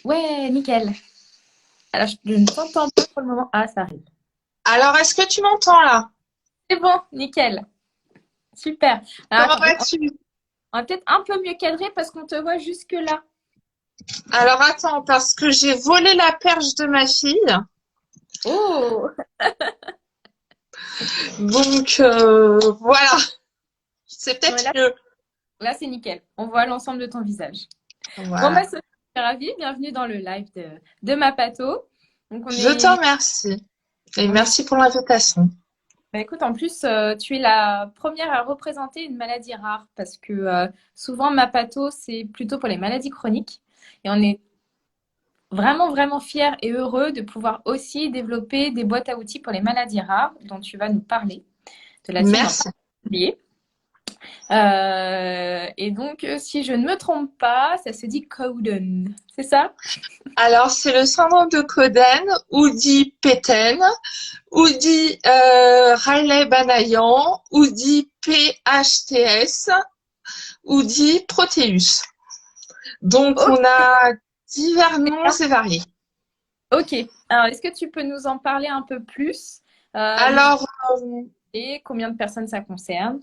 Ouais, nickel. Alors, je ne t'entends pas pour le moment. Ah, ça arrive. Alors, est-ce que tu m'entends là? C'est bon, nickel. Super. Alors, Comment attends, vas-tu? on va peut-être un peu mieux cadrer parce qu'on te voit jusque-là. Alors, attends, parce que j'ai volé la perche de ma fille. Oh, Donc, voilà, c'est ouais, peut-être là, mieux. là c'est nickel. On voit l'ensemble de ton visage. Bon, bah, Voilà. Sophie, je suis ravie. Bienvenue dans le live de ma pato. Donc, Je te remercie. Et on est, merci pour l'invitation. bah, écoute, en plus, tu es la première à représenter une maladie rare parce que souvent, ma pato, c'est plutôt pour les maladies chroniques. Et on est vraiment, vraiment fiers et heureux de pouvoir aussi développer des boîtes à outils pour les maladies rares dont tu vas nous parler, de la tienne en Merci. particulier. Et donc, si je ne me trompe pas, ça se dit Cowden, c'est ça? Alors, c'est le syndrome de Coden, ou dit PTEN, ou dit Riley-Banayan, ou dit PHTS, ou dit Proteus. Donc, Ok, on a divers noms et variés. ok. Alors, est-ce que tu peux nous en parler un peu plus? Nous Alors, expliquer combien de personnes ça concerne?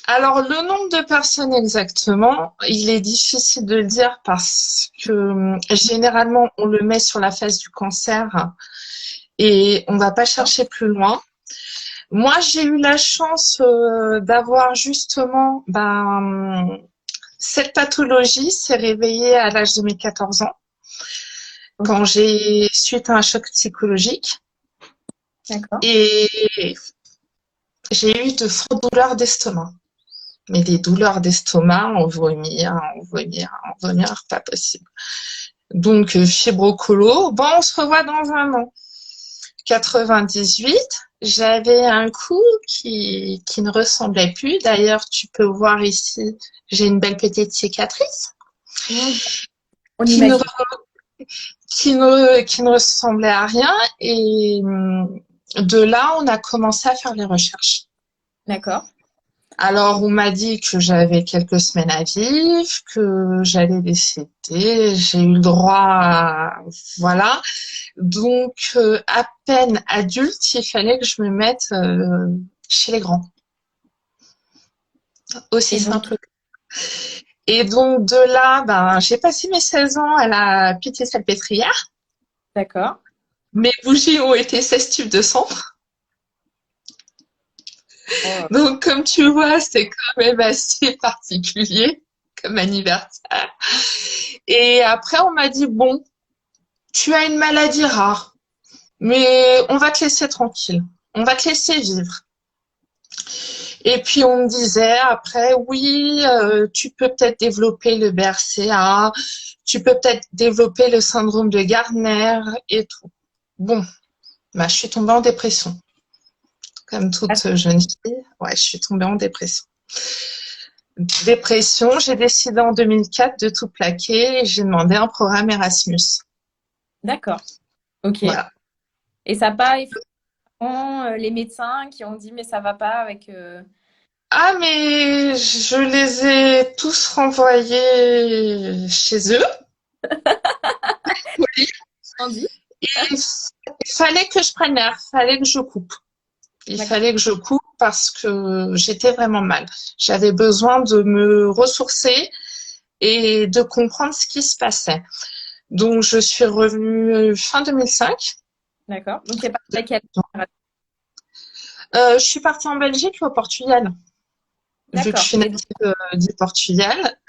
alors, le nombre de personnes exactement, il est difficile de le dire parce que généralement, on le met sur la face du cancer et on va pas D'accord. chercher plus loin. Moi, j'ai eu la chance d'avoir justement cette pathologie s'est réveillée à l'âge de mes 14 ans, Ok, quand j'ai suite à un choc psychologique d'accord. et j'ai eu de fortes douleurs d'estomac. Mais des douleurs d'estomac, on vomir, pas possible. Donc, fibrocolo, bon, on se revoit dans un an. 98, j'avais un cou qui ne ressemblait plus. D'ailleurs, tu peux voir ici, j'ai une belle petite cicatrice Mm, on qui ne, imagine. qui ne ressemblait à rien. Et de là, on a commencé à faire les recherches. D'accord. Alors, on m'a dit que j'avais quelques semaines à vivre, que j'allais décéder. J'ai eu le droit à... Voilà. Donc, à peine adulte, il fallait que je me mette chez les grands. Aussi Et donc, simple. Et donc, de là, j'ai passé mes 16 ans à la Pitié-Salpêtrière. d'accord. Mes bougies ont été 16 tubes de sang. Oh, Donc, comme tu vois, c'est quand même assez particulier comme anniversaire. Et après, on m'a dit, bon, tu as une maladie rare, mais on va te laisser tranquille. On va te laisser vivre. Et puis on me disait après, oui, tu peux peut-être développer le BRCA, tu peux peut-être développer le syndrome de Gardner et tout. Bon, je suis tombée en dépression. Comme toute jeune fille, ouais, je suis tombée en dépression. Dépression, j'ai décidé en 2004 de tout plaquer et j'ai demandé un programme Erasmus. d'accord. Ok. Voilà. Et ça n'a pas effectivement les médecins qui ont dit mais ça va pas avec. Ah, mais je les ai tous renvoyés chez eux. Andy. Il fallait que je prenne l'air, fallait que je coupe. Il D'accord. fallait que je coupe parce que j'étais vraiment mal. J'avais besoin de me ressourcer et de comprendre ce qui se passait. Donc, je suis revenue fin 2005. D'accord. Donc, tu es parti à quelle Je suis partie en Belgique et au Portugal, vu que je D'accord. suis Et donc, native du Portugal.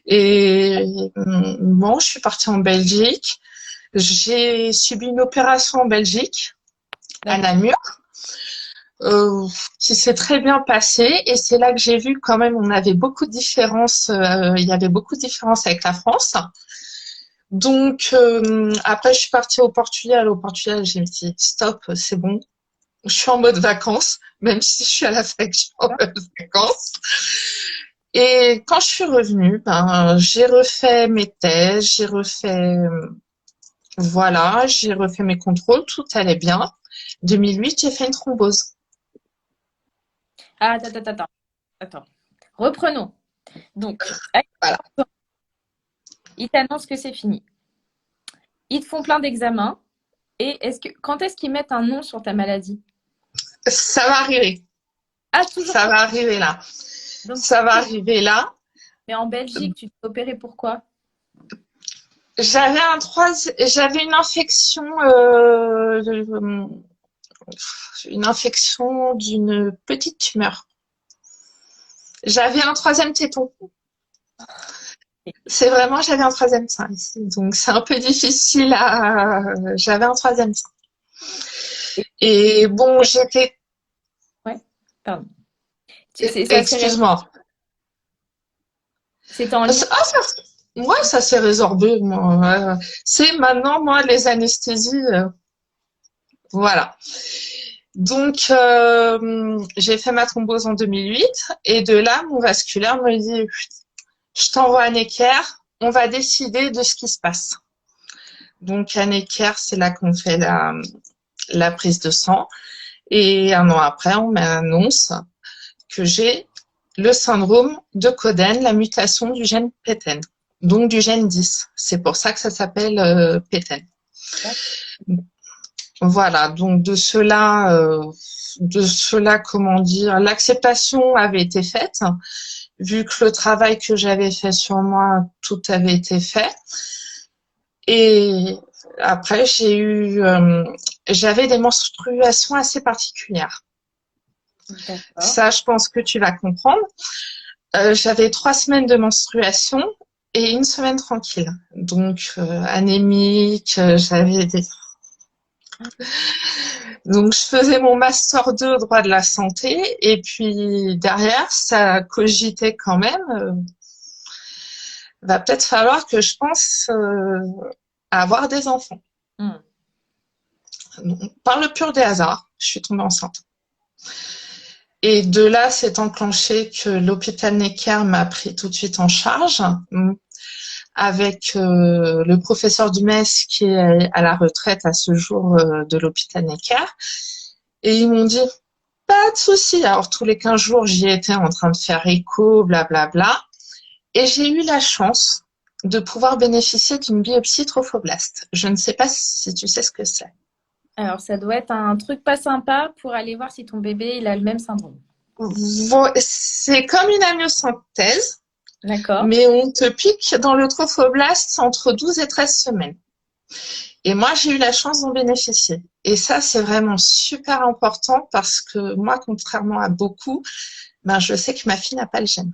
Et bon, je suis partie en Belgique. J'ai subi une opération en Belgique, à d'accord. Namur, euh, qui s'est très bien passée. Et c'est là que j'ai vu quand même, on avait beaucoup de différences. Il y avait beaucoup de différences avec la France. Donc après, je suis partie au Portugal. Au Portugal, j'ai dit stop, c'est bon. Je suis en mode vacances, même si je suis à la fac, je suis en mode vacances. Et quand je suis revenue, j'ai refait mes thèses, voilà, j'ai refait mes contrôles, tout allait bien. 2008, j'ai fait une thrombose. Ah, attends. Reprenons. Donc, Voilà. Ils t'annoncent que c'est fini. Ils te font plein d'examens. Et quand est-ce qu'ils mettent un nom sur ta maladie? Ça va arriver. Ah, toujours Ça pas. va arriver là. Donc, Ça va arriver là. mais en Belgique, tu t'es opéré pourquoi? J'avais une infection d'une petite tumeur. J'avais un troisième téton. C'est vraiment, j'avais un troisième sein ici. Donc, c'est un peu difficile j'avais un troisième sein. Et bon, j'étais, Ouais, pardon. excuse-moi. C'était en Ah, lien. moi, ça s'est résorbé. Moi. C'est maintenant, moi, les anesthésies, voilà. Donc, j'ai fait ma thrombose en 2008 et de là, mon vasculaire me dit, je t'envoie à Necker, on va décider de ce qui se passe. Donc, à Necker, c'est là qu'on fait la prise de sang. Et un an après, on m'annonce que j'ai le syndrome de Coden, la mutation du gène PTEN, donc du gène 10. C'est pour ça que ça s'appelle PTEN. Voilà, donc de cela, comment dire, l'acceptation avait été faite, vu que le travail que j'avais fait sur moi, tout avait été fait. Et après, j'avais des menstruations assez particulières. D'accord. Ça, je pense que tu vas comprendre. J'avais 3 semaines de menstruation et une semaine tranquille. Donc, anémique, Donc, je faisais mon master 2 au droit de la santé et puis derrière, ça cogitait quand même. Va peut-être falloir que je pense à avoir des enfants. Hmm. Donc, par le pur des hasards, je suis tombée enceinte. Et de là, c'est enclenché que l'hôpital Necker m'a pris tout de suite en charge avec le professeur Dumès qui est à la retraite à ce jour de l'hôpital Necker. Et ils m'ont dit, pas de souci. Alors, tous les 15 jours, j'y étais en train de faire écho, blablabla. Et j'ai eu la chance de pouvoir bénéficier d'une biopsie trophoblaste. Je ne sais pas si tu sais ce que c'est. Alors, ça doit être un truc pas sympa pour aller voir si ton bébé il a le même syndrome. C'est comme une amniosynthèse, D'accord. mais on te pique dans le trophoblaste entre 12 et 13 semaines. Et moi, j'ai eu la chance d'en bénéficier. Et ça, c'est vraiment super important parce que moi, contrairement à beaucoup, ben, je sais que ma fille n'a pas le gène.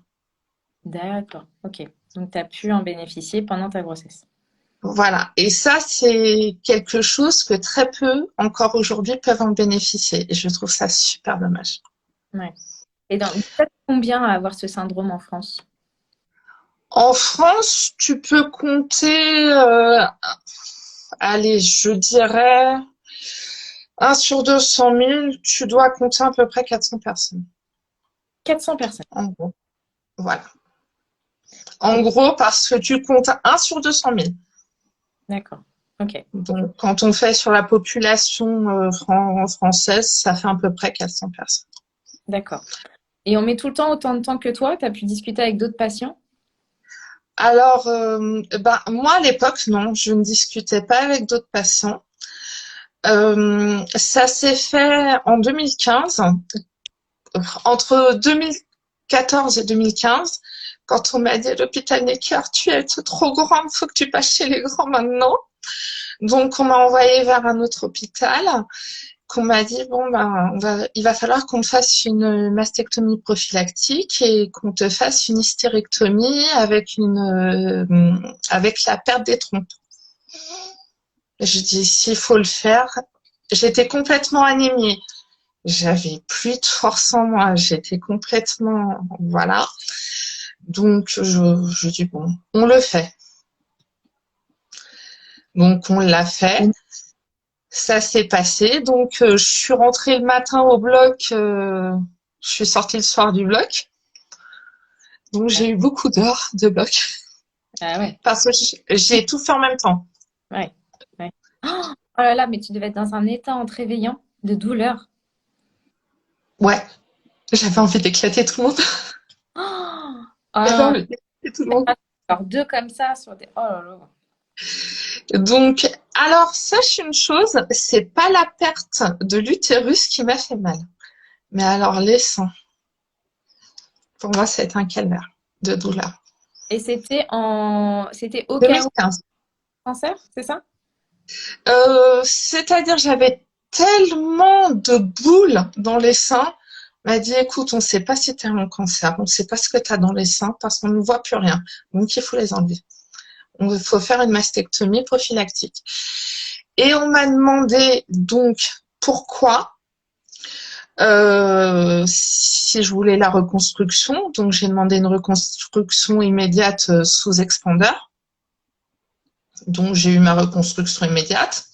D'accord. Ok. Donc, tu as pu en bénéficier pendant ta grossesse. Voilà. Et ça, c'est quelque chose que très peu, encore aujourd'hui, peuvent en bénéficier. Et je trouve ça super dommage. Ouais. Et vous êtes combien à avoir ce syndrome en France? En France, tu peux compter, allez, je dirais, 1 sur 200 000, tu dois compter à peu près 400 personnes. 400 personnes. En gros. Voilà. En Et- gros, parce que tu comptes 1 sur 200 000. D'accord. Ok. Donc, quand on fait sur la population française, ça fait à peu près 400 personnes. D'accord. Et on met tout le temps autant de temps que toi? Tu as pu discuter avec d'autres patients? Alors, ben, moi, à l'époque, non, je ne discutais pas avec d'autres patients. Ça s'est fait en 2015, entre 2014 et 2015, quand on m'a dit à l'hôpital Necker, tu es trop grande, faut que tu passes chez les grands maintenant. Donc, on m'a envoyé vers un autre hôpital, qu'on m'a dit, bon, ben, il va falloir qu'on te fasse une mastectomie prophylactique et qu'on te fasse une hystérectomie avec la perte des trompes. Je dis, s'il faut le faire, j'étais complètement anémiée. J'avais plus de force en moi. J'étais complètement, voilà. Donc, je dis, bon, on le fait. Donc, on l'a fait. Ça s'est passé. Donc, je suis rentrée le matin au bloc. Je suis sortie le soir du bloc. Donc, Ouais. j'ai eu beaucoup d'heures de bloc Ah ouais. parce que j'ai tout fait en même temps. Ouais. Ouais. Oh là là, mais tu devais être dans un état en te réveillant de douleur. Ouais, j'avais envie d'éclater tout le monde. Oh, J'avais oh, envie d'éclater tout le monde. Alors, deux comme ça sur des. Oh là là. Donc, alors, sache une chose, c'est pas la perte de l'utérus qui m'a fait mal. Mais alors, les seins, pour moi, c'est un calvaire de douleur. Et c'était au cas où 2015. cancer, c'est ça? C'est-à-dire, j'avais tellement de boules dans les seins. On m'a dit, écoute, on ne sait pas si tu as un cancer, on ne sait pas ce que tu as dans les seins parce qu'on ne voit plus rien. Donc, il faut les enlever. Il faut faire une mastectomie prophylactique. Et on m'a demandé donc pourquoi, si je voulais la reconstruction. Donc, j'ai demandé une reconstruction immédiate sous expandeur. Donc, j'ai eu ma reconstruction immédiate.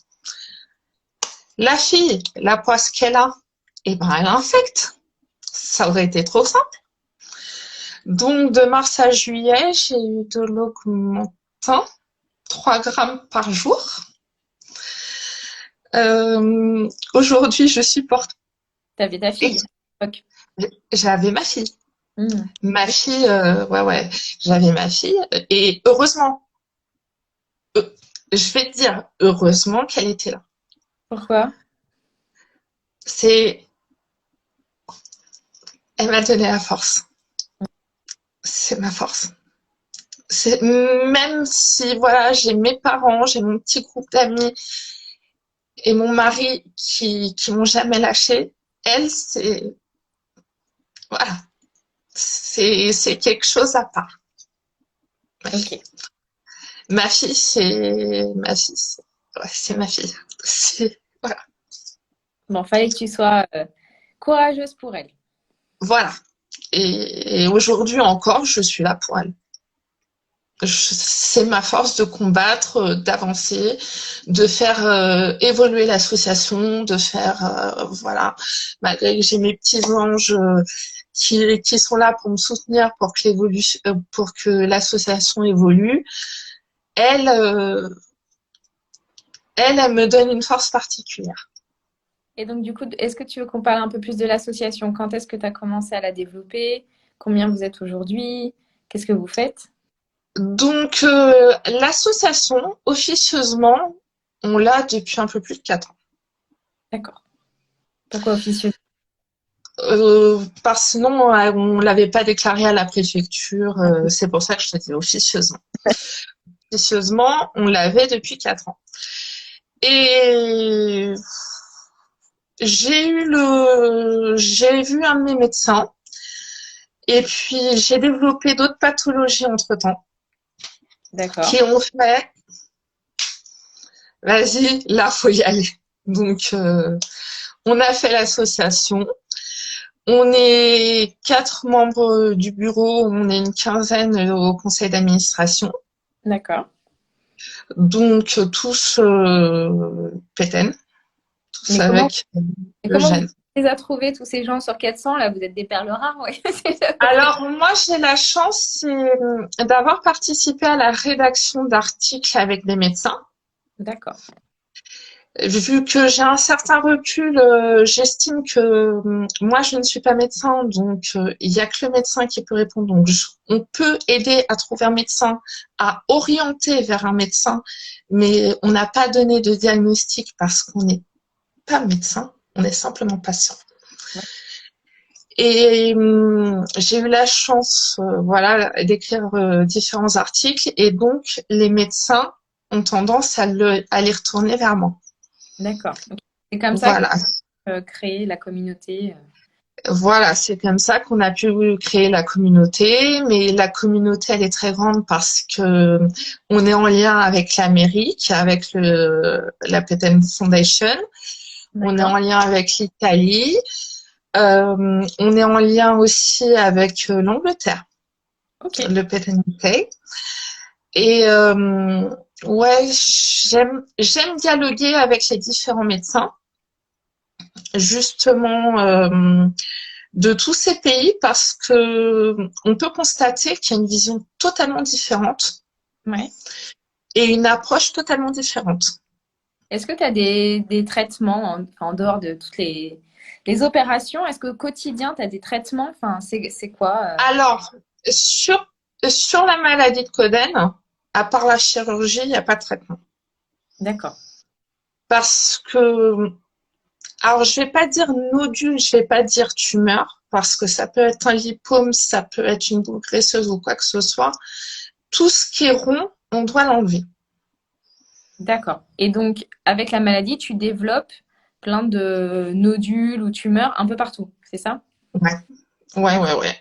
La fille, la poisse qu'elle a, eh ben, elle infecte. Ça aurait été trop simple. Donc, de mars à juillet, j'ai eu de l'augmentin, 3 grammes par jour. Aujourd'hui, je supporte. T'avais ta Et fille à l'époque. j'avais ma fille. Hmm. Ma fille, ouais, j'avais ma fille. Et heureusement, je vais te dire, heureusement qu'elle était là. Pourquoi? C'est, elle m'a donné la force. C'est ma force. C'est, même si, voilà, j'ai mes parents, j'ai mon petit groupe d'amis et mon mari qui m'ont jamais lâché, elle, c'est, voilà, c'est quelque chose à part. Ma fille. Ok. C'est ma fille. C'est, voilà. Bon, fallait que tu sois courageuse pour elle. Voilà. Et aujourd'hui encore, je suis là pour elle. C'est ma force de combattre, d'avancer, de faire évoluer l'association, de faire, voilà, malgré que j'ai mes petits anges qui sont là pour me soutenir pour que l'association évolue. Elle, euh, elle me donne une force particulière. Et donc, du coup, est-ce que tu veux qu'on parle un peu plus de l'association? Quand est-ce que tu as commencé à la développer? Combien vous êtes aujourd'hui? Qu'est-ce que vous faites? Donc, l'association, officieusement, on l'a depuis un peu plus de 4 ans. D'accord. Pourquoi officieux? Parce que sinon, on l'avait pas déclaré à la préfecture. C'est pour ça que je te dis officieusement. Officieusement, on l'avait depuis 4 ans. Et j'ai vu un de mes médecins. Et puis, j'ai développé d'autres pathologies entre-temps D'accord. qui ont fait, vas-y, là, faut y aller. Donc, on a fait l'association. On est 4 membres du bureau, on est une quinzaine au conseil d'administration. D'accord. Donc, tous PTN, tous Mais comment, avec et le comment vous gène. les a trouvés, tous ces gens sur 400 là? Vous êtes des perles rares, oui. C'est à peu près. Alors, moi, j'ai la chance d'avoir participé à la rédaction d'articles avec des médecins. D'accord. Vu que j'ai un certain recul, j'estime que moi, je ne suis pas médecin, donc il n'y a que le médecin qui peut répondre. Donc, on peut aider à trouver un médecin, à orienter vers un médecin, mais on n'a pas donné de diagnostic parce qu'on n'est pas médecin, on est simplement patient. Ouais. Et j'ai eu la chance, voilà, d'écrire différents articles, et donc les médecins ont tendance à les retourner vers moi. D'accord. Ok. C'est comme ça que Voilà. créer la communauté. Voilà, c'est comme ça qu'on a pu créer la communauté, mais la communauté, elle est très grande parce que on est en lien avec l'Amérique, avec la Penn Foundation, on est D'accord. en lien avec l'Italie, on est en lien aussi avec l'Angleterre, Ok. le Penn UK. Et ouais, j'aime dialoguer avec les différents médecins, justement. De tous ces pays parce que on peut constater qu'il y a une vision totalement différente Ouais. et une approche totalement différente. Est-ce que tu as des traitements en dehors de toutes les opérations? Est-ce qu'au quotidien, tu as des traitements? Enfin, c'est quoi? Alors, sur sur la maladie de Coden, à part la chirurgie, il n'y a pas de traitement. D'accord. Parce que, alors je vais pas dire nodule, je vais pas dire tumeur, parce que ça peut être un lipome, ça peut être une boule graisseuse ou quoi que ce soit. Tout ce qui est rond, on doit l'enlever. D'accord. Et donc, avec la maladie, tu développes plein de nodules ou tumeurs un peu partout, c'est ça? Ouais, ouais, ouais, ouais.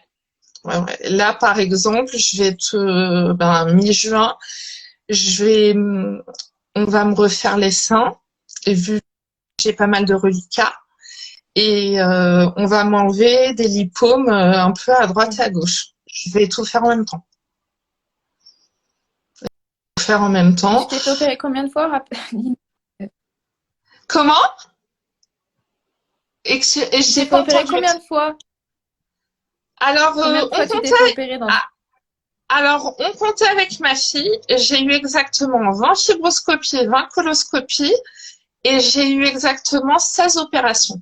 Ouais, ouais. Là, par exemple, mi-juin, je vais, on va me refaire les seins, et vu que j'ai pas mal de reliquats, et on va m'enlever des lipomes un peu à droite et à gauche. Je vais tout faire en même temps. Faire en même Et tu temps. t'es fait opérer combien de fois? Comment? Et Tu j'ai t'es fait pas opérer entendu. combien de fois? Alors, Combien de on fois tu t'es comptait. fait opérer dans... Ah, alors, on comptait avec ma fille. J'ai eu exactement 20 fibroscopies, 20 coloscopies, et j'ai eu exactement 16 opérations.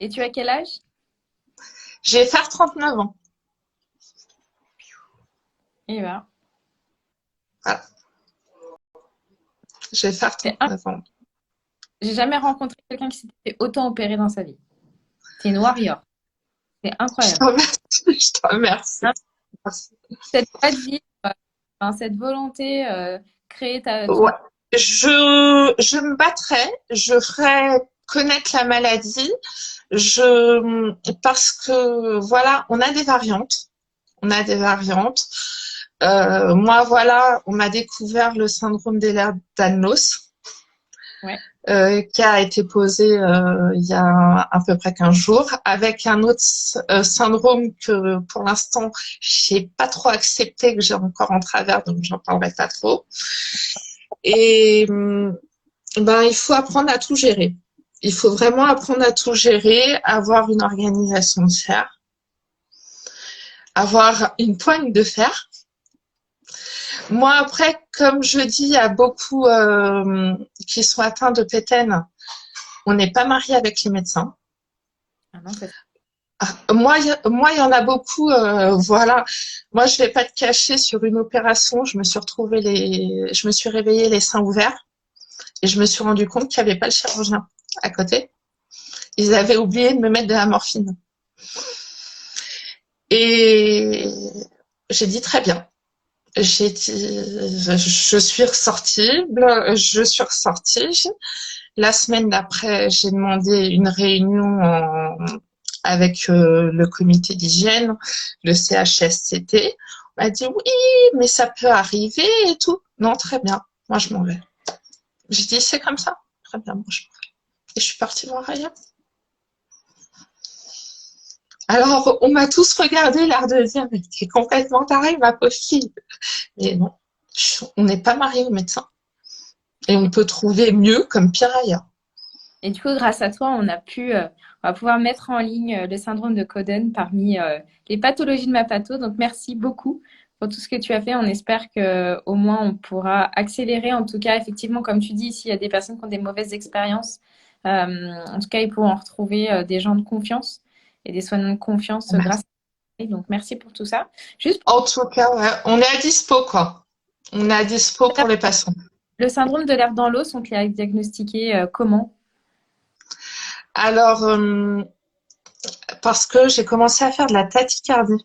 Et tu as quel âge? Je vais faire 39 ans. Et ben, Voilà, je vais faire c'est 39 ans. j'ai jamais rencontré quelqu'un qui s'était fait autant opérer dans sa vie. C'est une warrior. C'est Je te incroyable. remercie. Je te remercie. Hein, Merci. cette joie de vivre, enfin, cette volonté, créer ton... Ouais. Je me battrai, je ferai connaître la maladie, parce que voilà, on a des variantes. On a des variantes. Moi, voilà, on m'a découvert le syndrome d'Ehlers-Danlos, Ouais. qui a été posé il y a à peu près 15 jours, avec un autre syndrome que pour l'instant, j'ai pas trop accepté, que j'ai encore en travers, donc j'en parlerai pas trop. Et il faut apprendre à tout gérer. Il faut vraiment apprendre à tout gérer, avoir une organisation de fer, avoir une poigne de fer. Moi, après, comme je dis, il y a beaucoup qui sont atteints de pétène. On n'est pas marié avec les médecins. Ah non, c'est... Moi, il y en a beaucoup. Voilà. Moi, je vais pas te cacher, sur une opération, je me suis réveillée les seins ouverts et je me suis rendu compte qu'il n'y avait pas le chirurgien à côté. Ils avaient oublié de me mettre de la morphine. Et j'ai dit très bien. J'ai dit, je suis ressortie. La semaine d'après, j'ai demandé une réunion avec le comité d'hygiène, le CHSCT. On m'a dit oui, mais ça peut arriver et tout. Non, très bien. Moi, je m'en vais. J'ai dit c'est comme ça. Très bien, moi, je m'en vais. Et je suis partie voir ailleurs. Alors, on m'a tous regardé, l'air de dire, mais t'es complètement tarée, ma pauvre fille. Mais non, on n'est pas marié au médecin. Et on peut trouver mieux comme pire ailleurs. Et du coup, grâce à toi, on va pouvoir mettre en ligne le syndrome de Coden parmi les pathologies de Mapato. Donc, merci beaucoup pour tout ce que tu as fait. On espère que au moins on pourra accélérer. En tout cas, effectivement, comme tu dis, s'il y a des personnes qui ont des mauvaises expériences, en tout cas, ils pourront retrouver des gens de confiance et des soignants de confiance grâce à toi. Donc, merci pour tout ça. Juste En tout cas, ouais, on est à dispo, quoi. On est à dispo pour pour les patients. le syndrome de l'air dans l'os, on te l'a diagnostiqué comment? Alors, parce que j'ai commencé à faire de la tachycardie.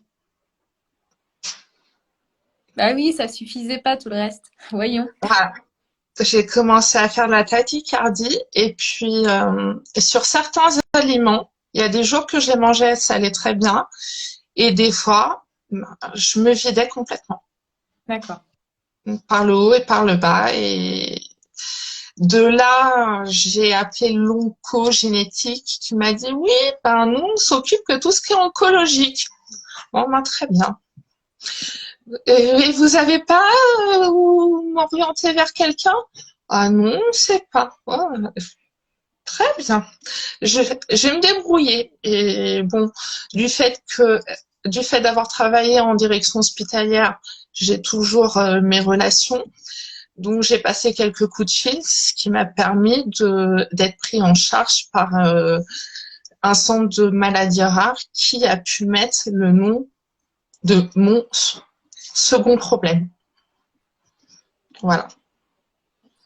Bah oui, ça suffisait pas tout le reste. Voyons. Voilà. J'ai commencé à faire de la tachycardie et puis sur certains aliments, il y a des jours que je les mangeais, ça allait très bien et des fois, je me vidais complètement D'accord. par le haut et par le bas et de là, j'ai appelé l'oncogénétique qui m'a dit oui, ben nous on s'occupe que tout ce qui est oncologique. Bon, ben, très bien. Et vous avez pas où m'orienter vers quelqu'un? Ah non, on sait pas. Oh, très bien. Je vais me débrouiller. Et bon, du fait que, du fait d'avoir travaillé en direction hospitalière, j'ai toujours mes relations. Donc, j'ai passé quelques coups de fil, ce qui m'a permis d'être pris en charge par un centre de maladies rares qui a pu mettre le nom de mon second problème. Voilà.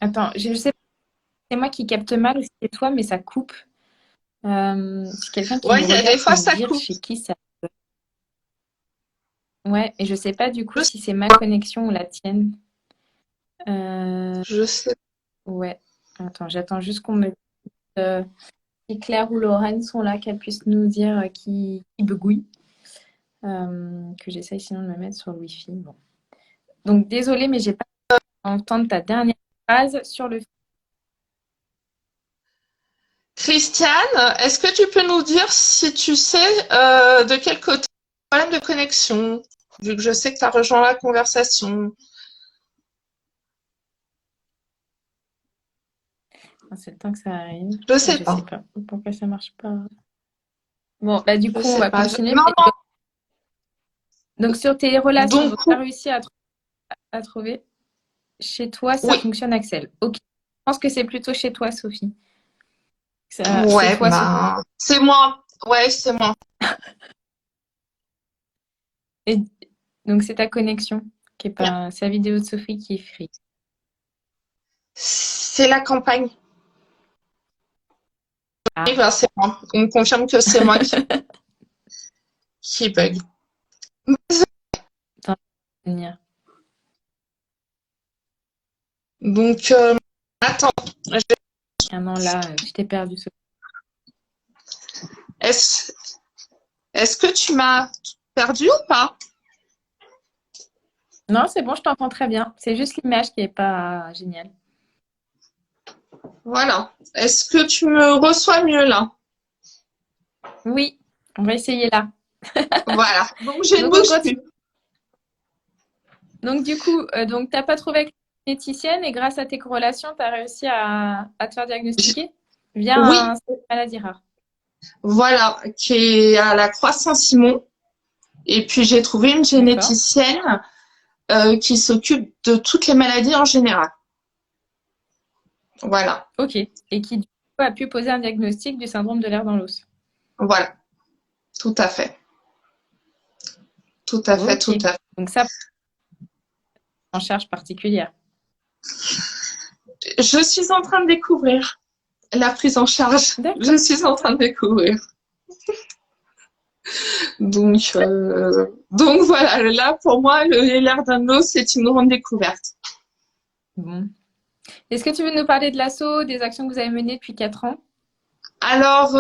Attends, je sais pas si c'est moi qui capte mal ou si c'est toi, mais ça coupe. Si quelqu'un qui Ouais, nous il y a regarde des peut fois me ça dire coupe. chez qui ça. Ouais, et je sais pas du coup Je, si c'est ma connexion ou la tienne. Euh, je sais. ouais. Attends, j'attends juste qu'on me dise si Claire ou Lorraine sont là, qu'elles puissent nous dire qui begouille. Que j'essaye sinon de me mettre sur le Wi-Fi. Bon. Donc désolée, mais j'ai pas entendu ta dernière phrase sur le. Christiane, est-ce que tu peux nous dire si tu sais de quel côté problème de connexion, vu que je sais que tu as rejoint la conversation. Ah, c'est le temps que ça arrive. Je Ah, sais je sais pas. pas pourquoi ça marche pas. Bon, bah du Je coup, on sais va pas. continuer. Non, Donc sur tes relations, donc donc tu as réussi à trouver. Chez toi, ça oui. fonctionne, Axel. Ok. Je pense que c'est plutôt chez toi, Sophie. C'est Ouais, toi, Sophie. ben c'est moi. Ouais, c'est moi. Et donc c'est ta connexion qui est pas. C'est la vidéo de Sophie qui est free. C'est la campagne. Ah. Oui, ben, c'est moi. On me confirme que c'est moi qui bug. Attends, je vais venir. Donc attends. Ah non, là, je t'ai perdu, Sophie. Est-ce est-ce que tu m'as perdu ou pas? Non, c'est bon, je t'entends très bien. C'est juste l'image qui est pas géniale. Voilà. Est-ce que tu me reçois mieux là? Oui, on va essayer là. Voilà. Donc je ne Donc on bouge continue. plus. Donc du coup, donc t'as pas trouvé avec la diététicienne et grâce à tes corrélations, tu as réussi à te faire J- diagnostiquer via Oui, un maladie rare. voilà, qui est à la Croix-Saint-Simon. Et puis j'ai trouvé une D'accord. généticienne qui s'occupe de toutes les maladies en général. Voilà, Ok. Et qui du coup a pu poser un diagnostic du syndrome de l'air dans l'os. voilà, tout à fait, tout à fait, Ok. tout à fait. Donc ça, en charge particulière. Je suis en train de découvrir la prise en charge. D'accord. Je suis en train de découvrir. Donc voilà, là pour moi, l'air d'un os, c'est une grande découverte. Bon. Est-ce que tu veux nous parler de l'assaut, des actions que vous avez menées depuis 4 ans? Alors,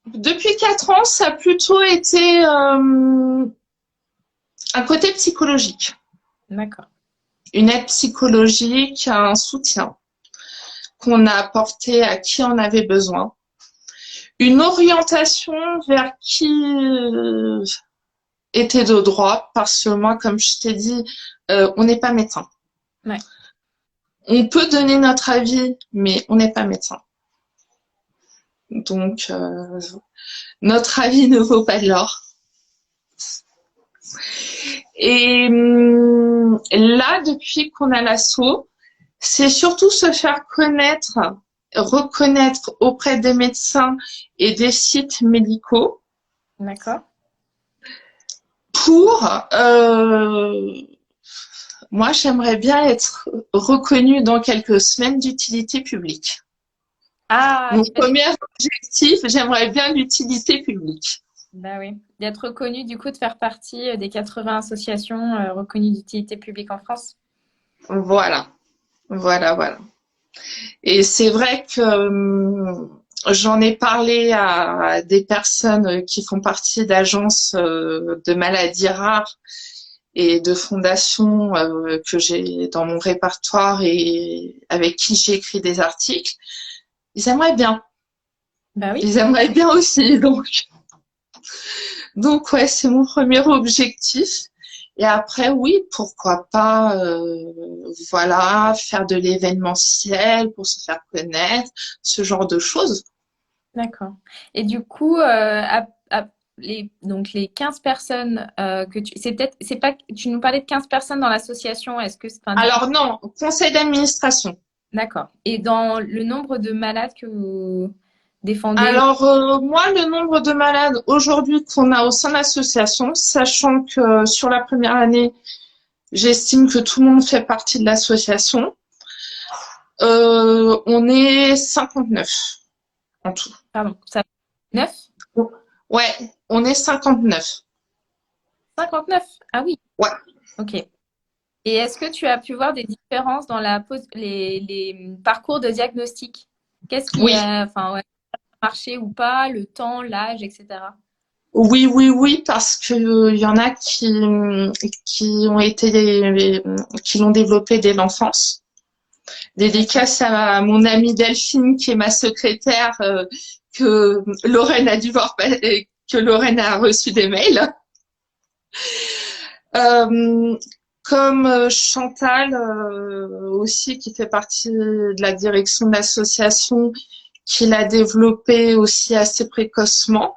depuis 4 ans, ça a plutôt été un côté psychologique, D'accord. une aide psychologique, un soutien qu'on a apporté à qui en avait besoin, une orientation vers qui était de droit, parce que moi, comme je t'ai dit, on n'est pas médecin. Ouais. On peut donner notre avis, mais on n'est pas médecin. Donc, notre avis ne vaut pas de l'or. Et là, depuis qu'on a l'assaut, c'est surtout se faire connaître, reconnaître auprès des médecins et des sites médicaux D'accord. pour, moi, j'aimerais bien être reconnue dans quelques semaines d'utilité publique. Ah, Mon j'imagine. premier objectif, j'aimerais bien l'utilité publique. Bah oui. D'être reconnu, du coup, de faire partie des 80 associations reconnues d'utilité publique en France. Voilà, voilà, voilà. Et c'est vrai que j'en ai parlé à des personnes qui font partie d'agences de maladies rares et de fondations que j'ai dans mon répertoire et avec qui j'ai écrit des articles. Ils aimeraient bien. Bah oui. Ils aimeraient bien aussi. Donc ouais, c'est mon premier objectif. Et après, oui, pourquoi pas, voilà, faire de l'événementiel pour se faire connaître, ce genre de choses. D'accord. Et du coup, donc les 15 personnes que tu. C'est pas, tu nous parlais de 15 personnes dans l'association. Est-ce que c'est. Enfin, du coup, Alors non, conseil d'administration. d'accord. Et dans le nombre de malades que vous. défendez? Alors, moi, le nombre de malades aujourd'hui qu'on a au sein de l'association, sachant que sur la première année, j'estime que tout le monde fait partie de l'association, on est 59 en tout. Pardon, ça 9? Ouais, on est 59. 59? Ah oui, Ouais. ok. Et est-ce que tu as pu voir des différences dans les parcours de diagnostic? Qu'est-ce qui Oui. a, enfin, ouais, marché ou pas, le temps, l'âge, etc. Oui, oui, oui, parce que il y en a qui ont été, qui l'ont développé dès l'enfance. D'accord. Dédicace à mon amie Delphine, qui est ma secrétaire, que Lorraine a dû voir, que Lorraine a reçu des mails. Euh, comme Chantal aussi, qui fait partie de la direction de l'association, qui l'a développé aussi assez précocement.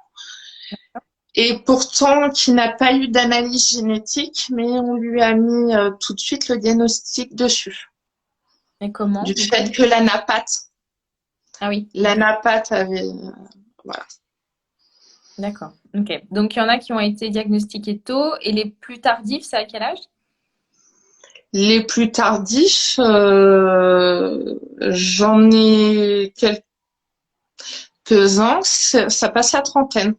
Et pourtant, qui n'a pas eu d'analyse génétique, mais on lui a mis tout de suite le diagnostic dessus. Et comment, Du du fait coup? que Ah oui, ok. l'anapathe avait, voilà. D'accord. Ok. Donc, il y en a qui ont été diagnostiqués tôt et les plus tardifs, c'est à quel âge? Les plus tardifs, j'en ai quelques-uns, ça passe la trentaine.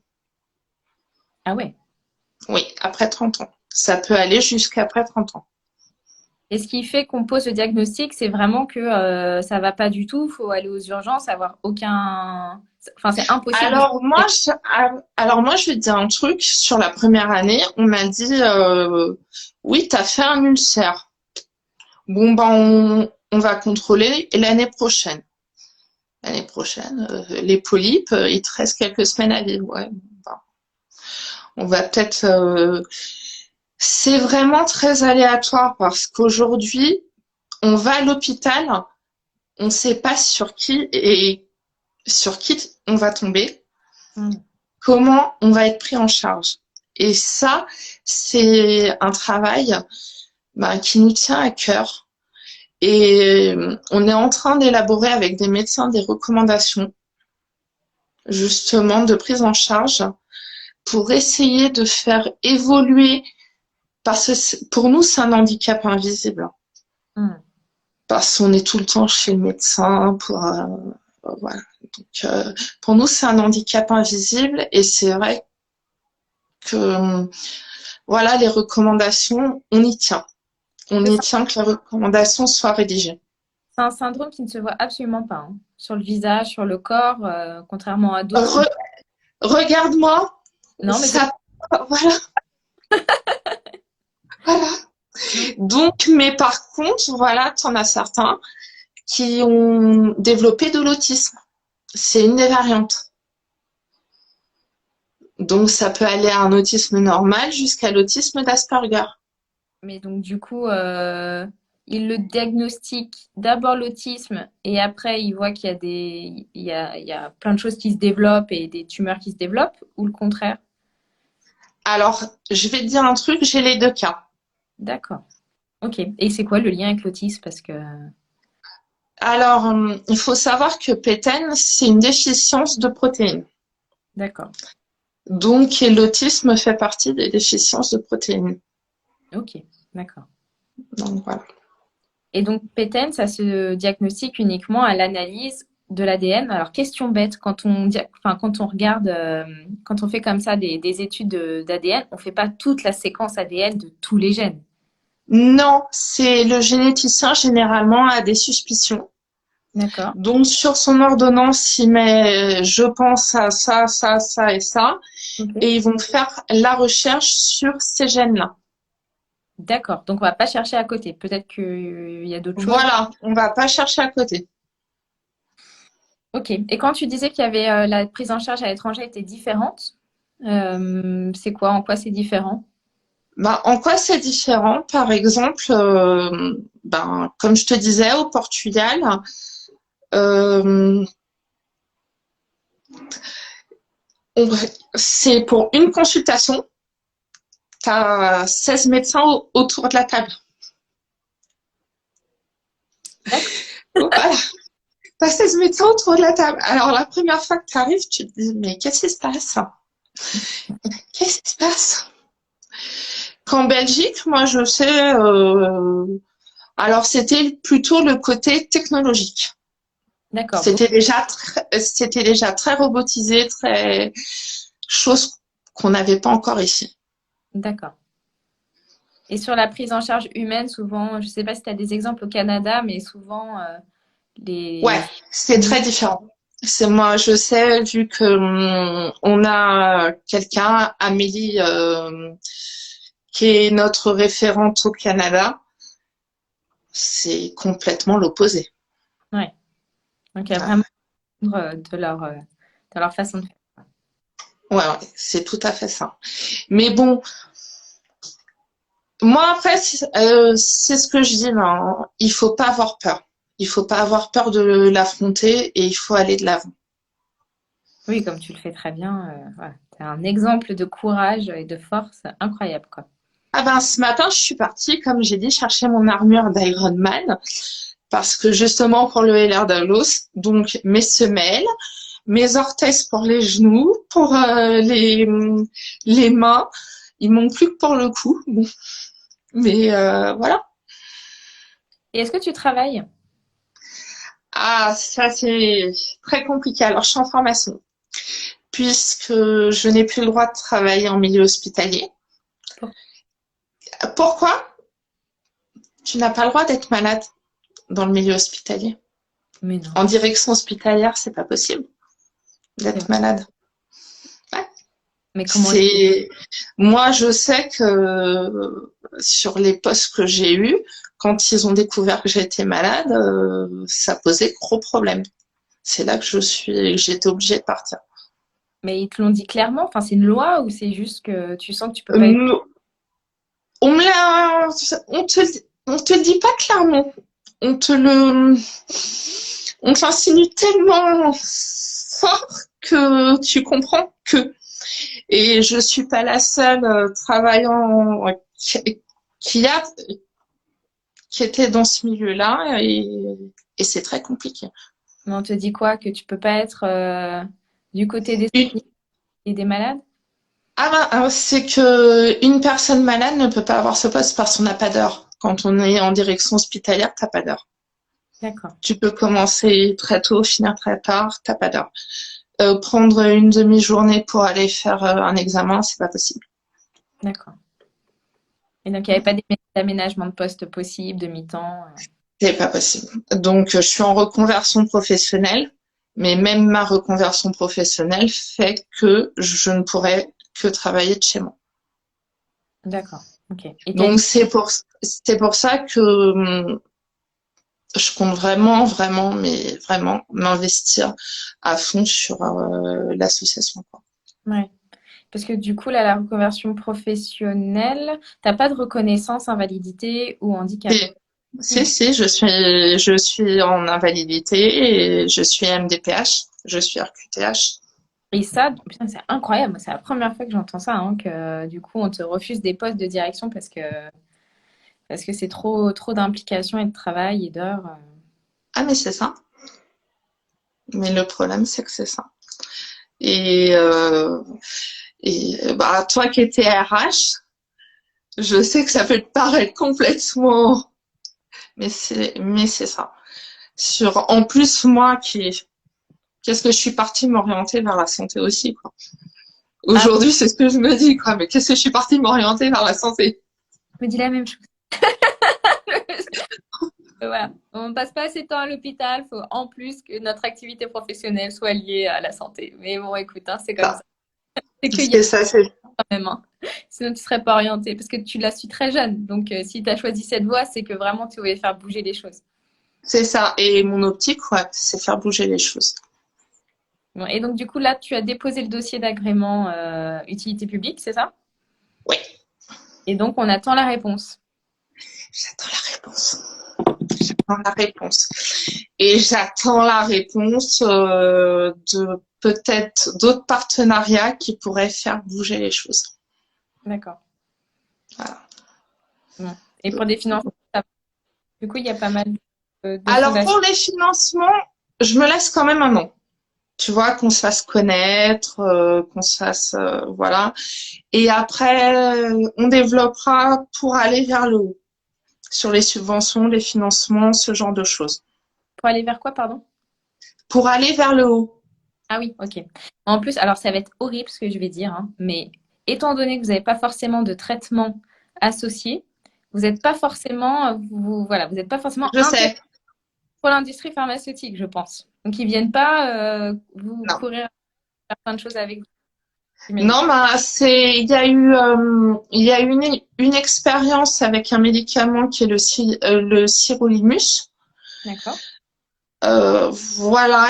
Ah ouais. Oui, après 30 ans. Ça peut aller jusqu'après 30 ans. Et ce qui fait qu'on pose le diagnostic, c'est vraiment que ça va pas du tout, faut aller aux urgences, avoir aucun... Enfin, c'est impossible de... Alors moi, je vais te dire un truc. Sur la première année, on m'a dit, oui, t'as fait un ulcère. Bon, ben, on va contrôler l'année prochaine. L'année prochaine, les polypes, il te reste quelques semaines à vivre. Ouais, ben, on va peut-être. C'est vraiment très aléatoire parce qu'aujourd'hui, on va à l'hôpital, on ne sait pas sur qui on va tomber, Hmm. comment on va être pris en charge. Et ça, c'est un travail qui nous tient à cœur. Et on est en train d'élaborer avec des médecins des recommandations, justement, de prise en charge pour essayer de faire évoluer, parce que pour nous, c'est un handicap invisible. Hmm. Parce qu'on est tout le temps chez le médecin voilà. Donc, pour nous, c'est un handicap invisible et c'est vrai que, voilà, les recommandations, on y tient. On C'est y ça. tient que les recommandations soient rédigées. C'est un syndrome qui ne se voit absolument pas, hein. Sur le visage, sur le corps, contrairement à d'autres. Re- Regarde-moi, Non, mais c'est ça, voilà, voilà. non. Donc, mais par contre, voilà, t'en as certains qui ont développé de l'autisme. C'est une des variantes. Donc, ça peut aller à un autisme normal jusqu'à l'autisme d'Asperger. Mais donc, du coup, il le diagnostique d'abord l'autisme et après, il voit qu'il y a il y a plein de choses qui se développent et des tumeurs qui se développent, ou le contraire. Alors, je vais te dire un truc, j'ai les deux cas. D'accord. Ok. Et c'est quoi le lien avec l'autisme? Parce que... Alors, il faut savoir que PTEN, c'est une déficience de protéines. D'accord. Donc, et l'autisme fait partie des déficiences de protéines. Ok. D'accord. Donc, voilà. Et donc, PTEN, ça se diagnostique uniquement à l'analyse de l'ADN. Alors, question bête, enfin, quand on regarde, quand on fait comme ça des études d'ADN, on ne fait pas toute la séquence ADN de tous les gènes. Non, c'est le généticien généralement a des suspicions. D'accord. Donc, sur son ordonnance, il met je pense à ça, ça, ça et ça. Ok. Et ils vont faire la recherche sur ces gènes-là. D'accord. Donc, on va pas chercher à côté. Peut-être qu'il y a d'autres choses. Voilà, on va pas chercher à côté. Ok. Et quand tu disais qu'il y avait la prise en charge à l'étranger était différente, c'est quoi? En quoi c'est différent? En quoi c'est différent? Par exemple, comme je te disais, au Portugal, euh, on- c'est pour une consultation, tu as 16 médecins autour de la table. D'accord. Voilà. Parce qu'elle se mettait autour de la table. Alors, la première fois que tu arrives, tu te dis, mais qu'est-ce qui se passe? Qu'est-ce qui se passe? Qu'en Belgique, moi, je sais, alors c'était plutôt le côté technologique. D'accord, bon, C'était déjà très robotisé, très chose qu'on n'avait pas encore ici. d'accord. Et sur la prise en charge humaine, souvent, je ne sais pas si tu as des exemples au Canada, mais souvent, Ouais, les... c'est très différent. C'est moi, je sais, vu que on a quelqu'un, Amélie, qui est notre référente au Canada, c'est complètement l'opposé. Ouais. Donc, il y a vraiment Ah, de leur façon de faire. ouais, ouais, c'est tout à fait ça. Mais bon, moi après, c'est ce que je dis là, hein. Il faut pas avoir peur. Il faut pas avoir peur de l'affronter et il faut aller de l'avant. Oui, comme tu le fais très bien, voilà. Tu as un exemple de courage et de force incroyable, quoi. Ah ben, ce matin, je suis partie, comme j'ai dit, chercher mon armure d'Iron Man parce que justement pour lever l'air de l'os, donc mes semelles, mes orthèses pour les genoux, pour les mains, il manque plus que pour le cou. Bon. Mais voilà. Et est-ce que tu travailles? Ah, ça c'est très compliqué. Alors, je suis en formation puisque je n'ai plus le droit de travailler en milieu hospitalier. Pour- Pourquoi? Tu n'as pas le droit d'être malade dans le milieu hospitalier. Mais non, En direction hospitalière, c'est pas possible c'est d'être vrai. malade. Ouais. Mais comment... C'est moi, je sais que sur les postes que j'ai eus, quand ils ont découvert que j'étais malade, ça posait gros problème. C'est là que j'étais obligée de partir. Mais ils te l'ont dit clairement? Enfin, c'est une loi ou c'est juste que tu sens que tu peux pas être... Euh, On me l'a, on te le dit pas clairement. On te le, on te l'insinue tellement fort que tu comprends que. Et je suis pas la seule travaillant qui a qui était dans ce milieu-là et c'est très compliqué. Mais on te dit quoi? Que tu peux pas être du côté des Une, soignants et des malades? c'est que une personne malade ne peut pas avoir ce poste parce qu'on n'a pas d'heure. Quand on est en direction hospitalière, t'as pas d'heure. D'accord, Tu peux commencer très tôt, finir très tard, t'as pas d'heure. Prendre une demi-journée pour aller faire un examen, c'est pas possible. d'accord. Et donc, il n'y avait pas d'aménagement de poste possible, de mi-temps. C'est pas possible. Donc, je suis en reconversion professionnelle, mais même ma reconversion professionnelle fait que je ne pourrais que travailler de chez moi. D'accord, ok. Et tu as Donc, c'est pour ça que je compte vraiment, vraiment, mais vraiment m'investir à fond sur l'association, quoi. ouais. Parce que du coup, là, la reconversion professionnelle, t'as pas de reconnaissance invalidité ou handicap. Si, si, je suis en invalidité et je suis MDPH, je suis RQTH. Et ça, putain, c'est incroyable. C'est la première fois que j'entends ça, hein, que du coup, on te refuse des postes de direction parce que c'est trop, trop d'implication et de travail et d'heures. Ah, mais c'est ça. Mais le problème, c'est que c'est ça. Et, euh, bah, toi qui étais RH, je sais que ça peut te paraître complètement, mais c'est ça. En plus, moi qu'est-ce que je suis partie m'orienter vers la santé aussi, quoi. Ah, Aujourd'hui, c'est ce que je me dis, quoi. Mais qu'est-ce que je suis partie m'orienter vers la santé? je me dis la même chose. Voilà. On passe pas assez de temps à l'hôpital. Faut en plus que notre activité professionnelle soit liée à la santé. Mais bon, écoute, hein, c'est comme Ça, ça. C'est qu'il y a c'est ça, c'est quand même, hein. Sinon, tu serais pas orienté parce que tu l'as su très jeune. Donc, si tu as choisi cette voie, c'est que vraiment tu voulais faire bouger les choses. c'est ça. Et mon optique, ouais, c'est faire bouger les choses. Bon, et donc, du coup, là, tu as déposé le dossier d'agrément utilité publique, c'est ça? Oui, Et donc, on attend la réponse. j'attends la réponse. J'attends la réponse. Et j'attends la réponse de peut-être d'autres partenariats qui pourraient faire bouger les choses. D'accord. Voilà. Bon. Et pour des financements, du coup, il y a pas mal de Alors fondations. pour les financements, je me laisse quand même un an. Tu vois, qu'on se fasse connaître, qu'on se fasse, voilà. Et après, on développera pour aller vers le haut, sur les subventions, les financements, ce genre de choses. Pour aller vers quoi, pardon? Pour aller vers le haut. Ah oui, ok. En plus, alors ça va être horrible ce que je vais dire, hein, mais étant donné que vous n'avez pas forcément de traitement associé, vous n'êtes pas forcément, voilà, vous n'êtes pas forcément Je intéressé sais. pour l'industrie pharmaceutique, je pense. Donc ils viennent pas vous Non. courir faire plein de choses avec vous, j'imagine. Non, bah, il y a eu une expérience avec un médicament qui est le sirolimus. D'accord. Voilà,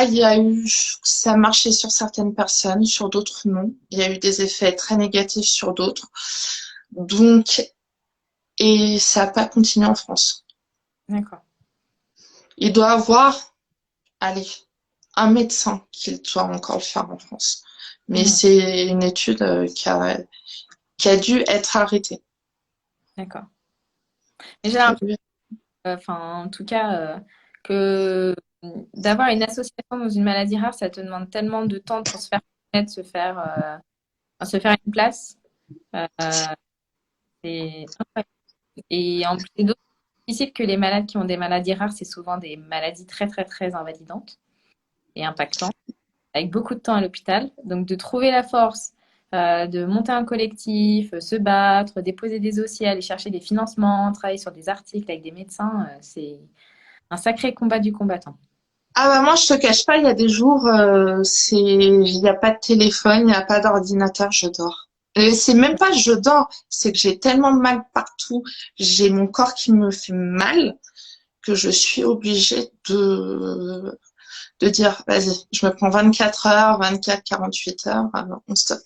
ça marchait sur certaines personnes, sur d'autres non. Il y a eu des effets très négatifs sur d'autres. Donc, et ça n'a pas continué en France. D'accord. Il doit avoir, allez, un médecin qui doit encore le faire en France. Mais Hmm, c'est une étude qui a dû être arrêtée. d'accord. Mais j'ai l'impression, enfin, en tout cas, que d'avoir une association dans une maladie rare, ça te demande tellement de temps pour se faire connaître, se faire une place. Euh, c'est incroyable. Et en plus, c'est d'autant plus difficile que les malades qui ont des maladies rares, c'est souvent des maladies très, très, très invalidantes et impactantes, avec beaucoup de temps à l'hôpital. Donc, de trouver la force de monter un collectif, se battre, déposer des dossiers, aller chercher des financements, travailler sur des articles avec des médecins, c'est un sacré combat du combattant. Ah bah moi je te cache pas, il y a des jours il n'y a pas de téléphone, il n'y a pas d'ordinateur, je dors. Et c'est même pas je dors, c'est que j'ai tellement mal partout, j'ai mon corps qui me fait mal que je suis obligée de dire vas-y, je me prends 24 heures, 24, 48 heures, on stoppe.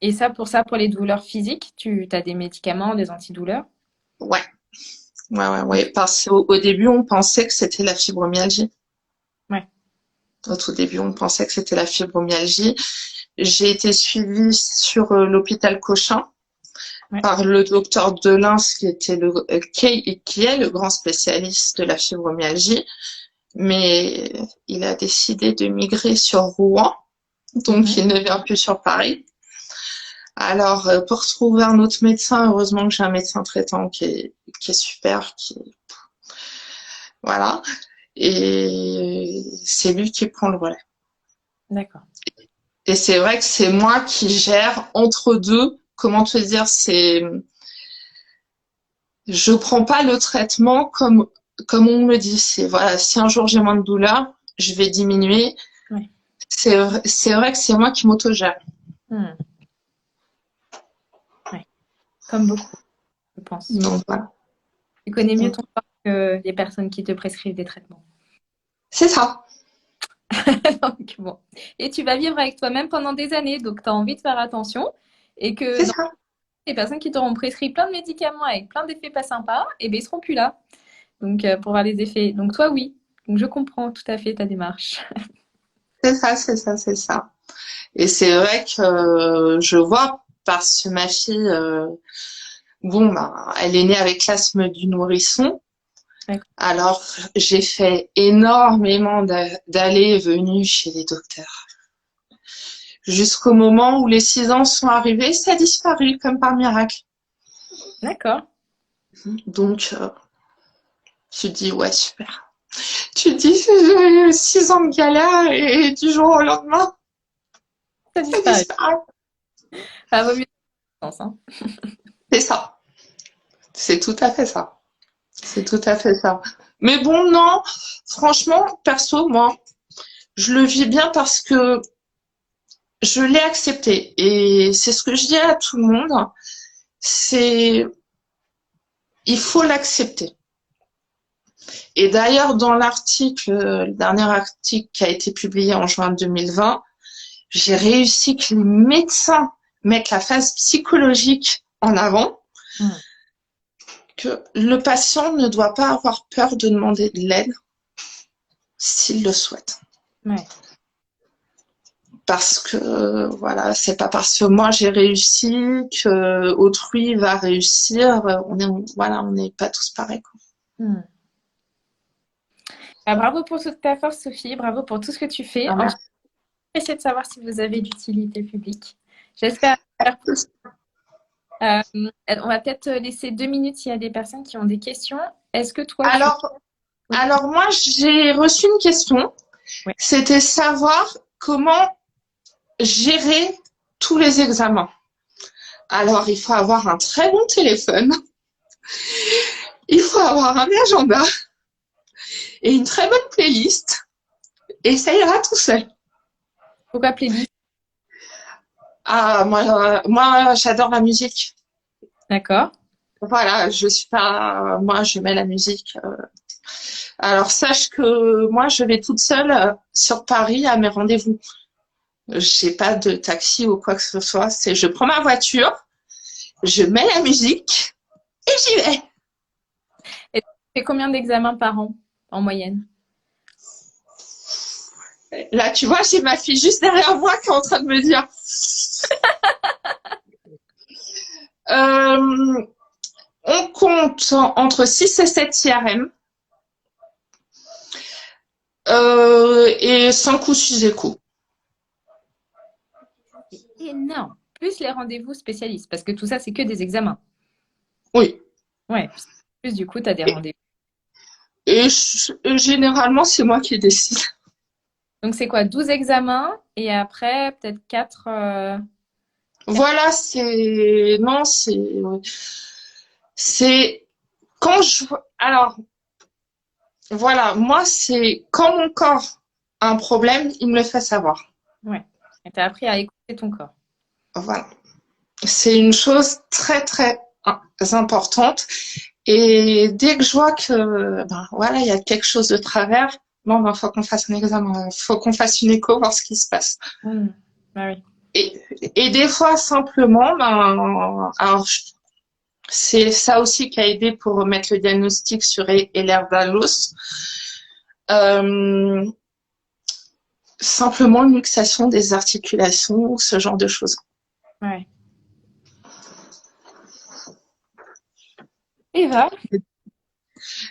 Et ça, pour les douleurs physiques, tu as des médicaments, des antidouleurs? Ouais, ouais. Parce qu'au début on pensait que c'était la fibromyalgie. Ouais. Au tout début on pensait que c'était la fibromyalgie. J'ai été suivie sur l'hôpital Cochin Ouais. par le docteur Delins, qui est le grand spécialiste de la fibromyalgie, mais il a décidé de migrer sur Rouen, donc Mhm. il ne vient plus sur Paris. Alors, pour trouver un autre médecin, heureusement que j'ai un médecin traitant qui est super, voilà, et c'est lui qui prend le relais. D'accord. Et c'est vrai que c'est moi qui gère entre deux. Comment te dire, je prends pas le traitement comme on me dit. C'est voilà, si un jour j'ai moins de douleur, je vais diminuer. Ouais. C'est vrai que c'est moi qui m'autogère. Hmm. Ouais. Comme beaucoup, je pense. Donc voilà. Tu connais mieux Donc, ton corps que les personnes qui te prescrivent des traitements. c'est ça. Donc, bon. Et tu vas vivre avec toi-même pendant des années, donc tu as envie de faire attention. Et que C'est dans ça. les personnes qui t'auront prescrit plein de médicaments avec plein d'effets pas sympas, eh ben, ils seront plus là. Donc, pour voir les effets. Donc, toi, oui. Donc, je comprends tout à fait ta démarche. C'est ça. Et c'est vrai que je vois parce que ma fille, bon, bah, elle est née avec l'asthme du nourrisson. D'accord. Alors, j'ai fait énormément d'allées et venues chez les docteurs. Jusqu'au moment où les 6 ans sont arrivés, ça a disparu comme par miracle. D'accord. Donc, tu te dis, ouais, super. Tu te dis, j'ai eu 6 ans de galère et du jour au lendemain, Ça ça disparaît. disparaît. Ça vaut mieux, je pense, hein. C'est ça. C'est tout à fait ça. C'est tout à fait ça. Mais bon, non, franchement, perso, moi, je le vis bien parce que je l'ai accepté. Et c'est ce que je dis à tout le monde, c'est, il faut l'accepter. Et d'ailleurs, dans l'article, le dernier article qui a été publié en juin 2020, j'ai réussi que les médecins mettent la phase psychologique en avant, Hmm. que le patient ne doit pas avoir peur de demander de l'aide s'il le souhaite. Ouais. Parce que voilà, c'est pas parce que moi j'ai réussi que autrui va réussir. On n'est pas tous pareils, quoi. Hmm. Ah, bravo pour toute ta force, Sophie. Bravo pour tout ce que tu fais. Ah, En tout cas, merci. essayer de savoir si vous avez d'utilité publique. J'espère. On va peut-être laisser 2 minutes s'il y a des personnes qui ont des questions. Est-ce que toi, tu... Alors, Oui. alors moi, j'ai reçu une question. Ouais. C'était savoir comment gérer tous les examens. Alors, il faut avoir un très bon téléphone, il faut avoir un agenda et une très bonne playlist, et ça ira tout seul. Pourquoi playlist? Ah, moi, j'adore la musique. D'accord. Voilà, je suis pas, moi, je mets la musique. Alors, sache que moi, je vais toute seule sur Paris à mes rendez-vous. J'ai pas de taxi ou quoi que ce soit. C'est, je prends ma voiture, je mets la musique et j'y vais. Et tu fais combien d'examens par an en moyenne? Là, tu vois, j'ai ma fille juste derrière moi qui est en train de me dire. Euh, on compte entre 6 et 7 IRM et 5 ou 6 échos. Énorme. Plus les rendez-vous spécialistes, parce que tout ça, c'est que des examens. Oui. Ouais. Plus du coup, tu as des Et, rendez-vous. généralement, c'est moi qui décide. Donc, c'est quoi? 12 examens et après, peut-être 4. Voilà, c'est. Non, c'est. Quand je. Alors, voilà, moi, c'est quand mon corps a un problème, il me le fait savoir. Ouais. Et tu as appris à écouter ton corps. Voilà. C'est une chose très, très importante. Et dès que je vois que, ben, voilà, il y a quelque chose de travers, bon, ben, faut qu'on fasse un examen, faut qu'on fasse une écho, voir ce qui se passe. Hmm. Ah oui. Et, et des fois, simplement, ben, alors, c'est ça aussi qui a aidé pour remettre le diagnostic sur Ehlers-Danlos. Euh, simplement une luxation des articulations, ce genre de choses. Ouais. Eva, bon,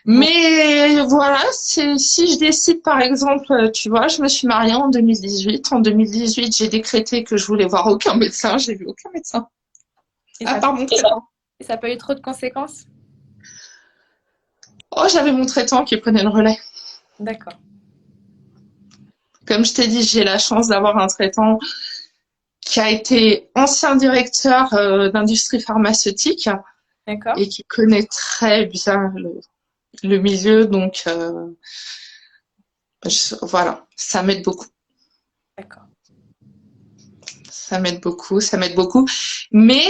Mais voilà, c'est, si je décide, par exemple, tu vois, je me suis mariée en 2018. En 2018, j'ai décrété que je voulais voir aucun médecin. J'ai vu aucun médecin, et à ça, part mon traitant. et ça n'a pas eu trop de conséquences? Oh, j'avais mon traitant qui prenait le relais. D'accord. Comme je t'ai dit, j'ai la chance d'avoir un traitant qui a été ancien directeur d'industrie pharmaceutique D'accord. et qui connaît très bien le milieu. Donc, voilà, ça m'aide beaucoup. D'accord. Ça m'aide beaucoup, ça m'aide beaucoup. Mais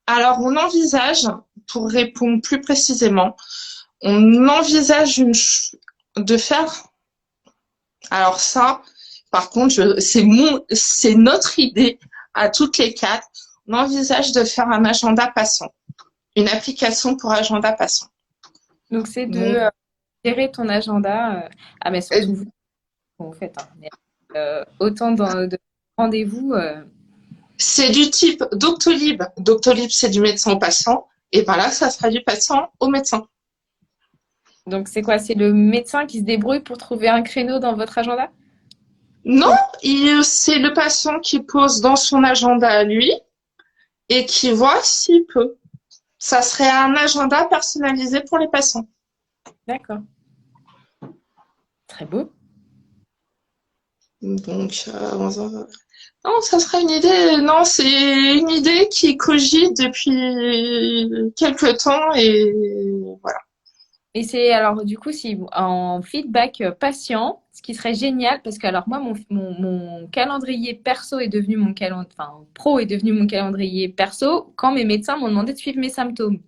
alors, on envisage, pour répondre plus précisément, on envisage de faire. Alors ça, par contre, c'est notre idée à toutes les quatre. On envisage de faire un agenda passant, une application pour agenda passant. Donc, c'est de Donc, gérer ton agenda. Ah, mais surtout vous, quand vous faites, hein. Mais, autant de rendez-vous. c'est du type Doctolib. Doctolib, c'est du médecin au patient. Et ben là, ça sera du patient au médecin. Donc, c'est quoi? C'est le médecin qui se débrouille pour trouver un créneau dans votre agenda? Non, Ou- c'est le patient qui pose dans son agenda à lui et qui voit s'il peut. Ça serait un agenda personnalisé pour les patients. D'accord. Très beau. Donc, non, ça serait une idée. Non, c'est une idée qui cogite depuis quelques temps et voilà. Et c'est alors du coup, si en feedback patient, ce qui serait génial, parce que alors moi, mon calendrier perso est devenu mon calendrier, enfin pro est devenu mon calendrier perso quand mes médecins m'ont demandé de suivre mes symptômes.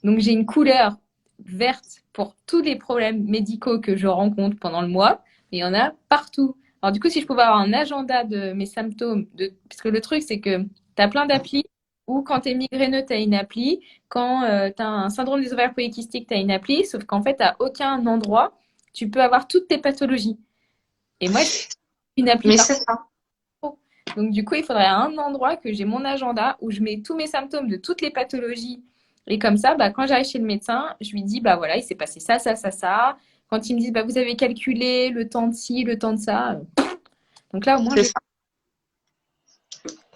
Donc j'ai une couleur verte pour tous les problèmes médicaux que je rencontre pendant le mois, mais il y en a partout. Alors du coup, si je pouvais avoir un agenda de mes symptômes, parce que le truc c'est que tu as plein d'applis, ou quand tu es migraineux, tu as une appli, quand tu as un syndrome des ovaires polykystiques, tu as une appli, sauf qu'en fait, à aucun endroit, tu peux avoir toutes tes pathologies. Et moi, j'ai une appli Mais par c'est ça. contre. Donc, du coup, il faudrait un endroit que j'ai mon agenda où je mets tous mes symptômes de toutes les pathologies. Et comme ça, bah, quand j'arrive chez le médecin, je lui dis, bah voilà, il s'est passé ça, ça, ça, ça. quand ils me disent, bah, vous avez calculé le temps de ci, le temps de ça. Donc là, au moins, C'est j'ai. ça.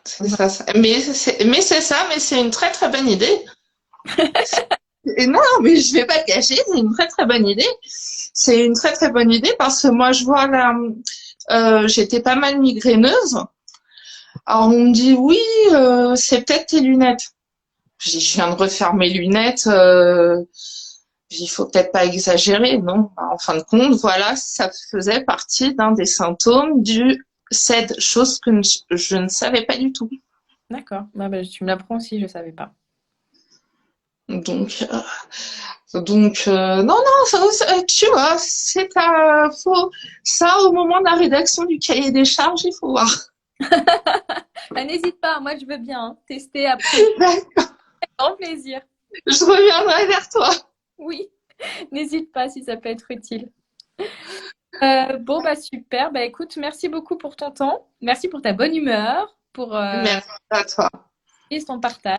C'est ça, ça. Mais c'est ça, mais c'est une très très bonne idée. Et non, mais je vais pas te cacher, c'est une très très bonne idée. C'est une très très bonne idée parce que moi je vois là, j'étais pas mal migraineuse. Alors on me dit oui, c'est peut-être tes lunettes. Je dis je viens de refaire mes lunettes. Il faut peut-être pas exagérer, non. En fin de compte, voilà, ça faisait partie d'un des symptômes du CED, chose que je ne savais pas du tout. D'accord. Ah, bah, tu me l'apprends aussi, je ne savais pas. Donc, non, non, tu vois, ça, au moment de la rédaction du cahier des charges, il faut voir. Ah, n'hésite pas, moi je veux bien hein, tester après. Grand plaisir. Je reviendrai vers toi. Oui, n'hésite pas si ça peut être utile. Bon, bah super. Bah écoute, merci beaucoup pour ton temps. Merci pour ta bonne humeur, pour Merci à toi. et ton partage.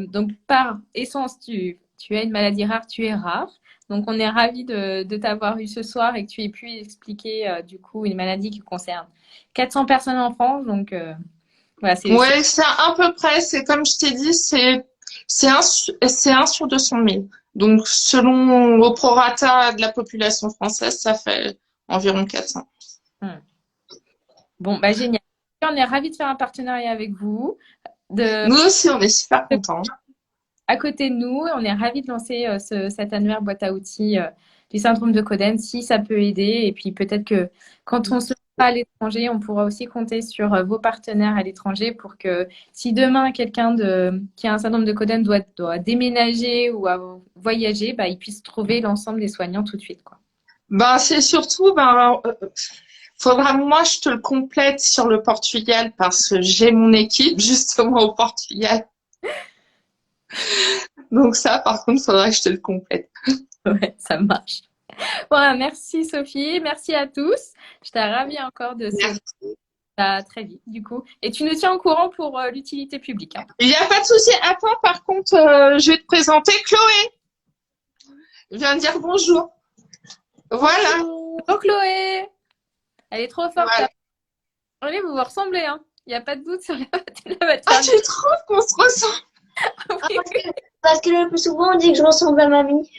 Donc, par essence, tu as une maladie rare, tu es rare. Donc, on est ravis de t'avoir eu ce soir et que tu aies pu expliquer du coup une maladie qui concerne 400 personnes en France. Donc, voilà, c'est Ouais, c'est à peu près, c'est comme je t'ai dit, c'est un sur 200 000. Donc, selon au prorata de la population française, ça fait environ 400. Hmm. Bon, bah génial. On est ravis de faire un partenariat avec vous. De, Nous aussi, on est super contents. à côté de nous, on est ravis de lancer cet annuaire boîte à outils du syndrome de Coden si ça peut aider. Et puis peut-être que quand on sera à l'étranger, on pourra aussi compter sur vos partenaires à l'étranger pour que si demain quelqu'un qui a un syndrome de Coden doit déménager ou voyager, bah, il puisse trouver l'ensemble des soignants tout de suite, quoi. Ben, c'est surtout, faudra, moi, je te le complète sur le Portugal parce que j'ai mon équipe justement au Portugal. Donc ça, par contre, faudra que je te le complète. Ouais, ça marche. Voilà, merci Sophie, merci à tous. Je t'ai ravie encore de ce Merci. à très vite, du coup. Et tu nous tiens au courant pour l'utilité publique, hein. Il n'y a pas de souci. Attends, par contre, je vais te présenter Chloé. Viens dire bonjour. Voilà. Bonjour Chloé! Elle est trop forte. Voilà. Allez, vous vous ressemblez, hein. Il n'y a pas de doute sur la, la Ah, maternité. tu trouves qu'on se ressemble? Oui, oui. Parce que le plus souvent, on dit que je ressemble à mamie.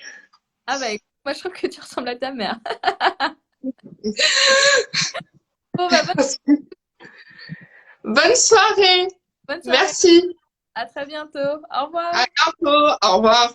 Ah bah écoute, moi je trouve que tu ressembles à ta mère. Bon, bah, Bonne soirée. bonne soirée. Merci. À très bientôt. Au revoir. À bientôt. Au revoir.